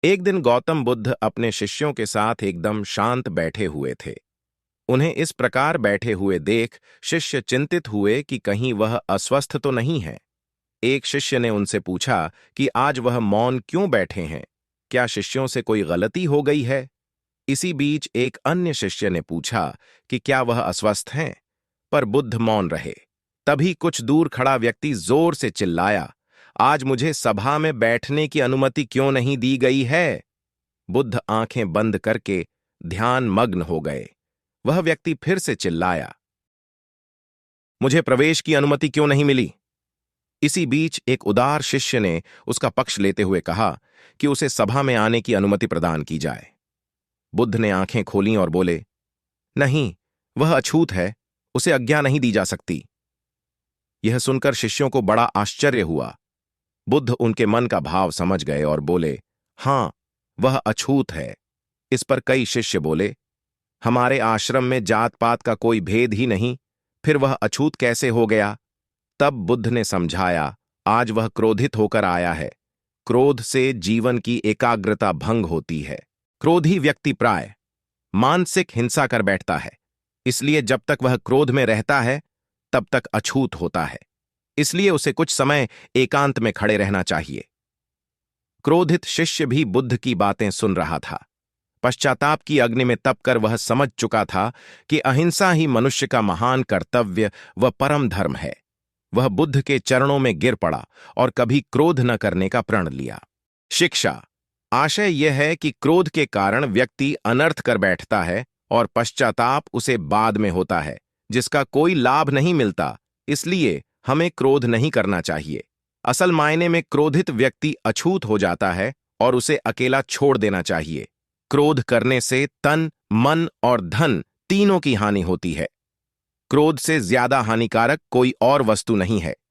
एक दिन गौतम बुद्ध अपने शिष्यों के साथ एकदम शांत बैठे हुए थे। उन्हें इस प्रकार बैठे हुए देख शिष्य चिंतित हुए कि कहीं वह अस्वस्थ तो नहीं है। एक शिष्य ने उनसे पूछा कि आज वह मौन क्यों बैठे हैं? क्या शिष्यों से कोई गलती हो गई है? इसी बीच एक अन्य शिष्य ने पूछा कि क्या वह अस्वस्थ हैं? पर बुद्ध मौन रहे। तभी कुछ दूर खड़ा व्यक्ति जोर से चिल्लाया, आज मुझे सभा में बैठने की अनुमति क्यों नहीं दी गई है? बुद्ध आंखें बंद करके ध्यान मग्न हो गए। वह व्यक्ति फिर से चिल्लाया, मुझे प्रवेश की अनुमति क्यों नहीं मिली? इसी बीच एक उदार शिष्य ने उसका पक्ष लेते हुए कहा कि उसे सभा में आने की अनुमति प्रदान की जाए। बुद्ध ने आंखें खोलीं और बोले, नहीं, वह अछूत है, उसे आज्ञा नहीं दी जा सकती। यह सुनकर शिष्यों को बड़ा आश्चर्य हुआ। बुद्ध उनके मन का भाव समझ गए और बोले, हां, वह अछूत है। इस पर कई शिष्य बोले, हमारे आश्रम में जात पात का कोई भेद ही नहीं, फिर वह अछूत कैसे हो गया? तब बुद्ध ने समझाया, आज वह क्रोधित होकर आया है। क्रोध से जीवन की एकाग्रता भंग होती है। क्रोधी व्यक्ति प्राय मानसिक हिंसा कर बैठता है। इसलिए जब तक वह क्रोध में रहता है तब तक अछूत होता है। इसलिए उसे कुछ समय एकांत में खड़े रहना चाहिए। क्रोधित शिष्य भी बुद्ध की बातें सुन रहा था। पश्चाताप की अग्नि में तपकर वह समझ चुका था कि अहिंसा ही मनुष्य का महान कर्तव्य व परम धर्म है। वह बुद्ध के चरणों में गिर पड़ा और कभी क्रोध न करने का प्रण लिया। शिक्षा। आशय यह है कि क्रोध के कारण व्यक्ति अनर्थ कर बैठता है और पश्चाताप उसे बाद में होता है, जिसका कोई लाभ नहीं मिलता। इसलिए हमें क्रोध नहीं करना चाहिए। असल मायने में क्रोधित व्यक्ति अछूत हो जाता है और उसे अकेला छोड़ देना चाहिए। क्रोध करने से तन, मन और धन तीनों की हानि होती है। क्रोध से ज्यादा हानिकारक कोई और वस्तु नहीं है।